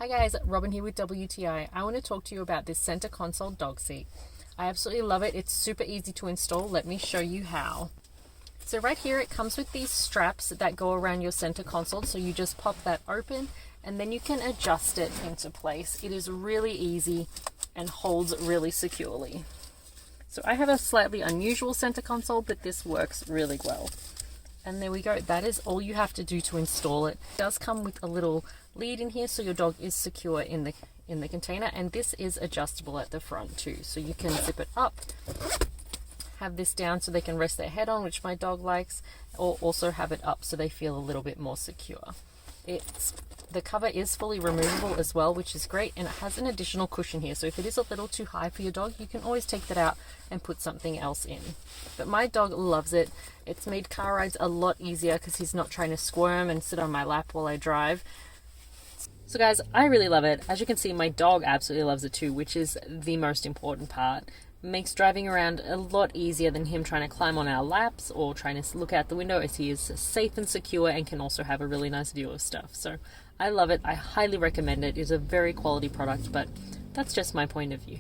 Hi guys, Robin here with WTI. I want to talk to you about this center console dog seat. I absolutely love it. It's super easy to install. Let me show you how. So right here it comes with these straps that go around your center console, so you just pop that open and then you can adjust it into place. It is really easy and holds really securely. So I have a slightly unusual center console, but this works really well. And there we go. That is all you have to do to install it. It does come with a little lead in here, so your dog is secure in the container, and this is adjustable at the front too. So you can zip it up, have this down so they can rest their head on, which my dog likes, or also have it up so they feel a little bit more secure. The cover is fully removable as well, which is great, and it has an additional cushion here, so if it is a little too high for your dog, you can always take that out and put something else in. But my dog loves it. It's made car rides a lot easier because he's not trying to squirm and sit on my lap while I drive. So guys, I really love it. As you can see, my dog absolutely loves it too, which is the most important part. Makes driving around a lot easier than him trying to climb on our laps or trying to look out the window, as he is safe and secure and can also have a really nice view of stuff. So I love it. I highly recommend it. It's a very quality product, but that's just my point of view.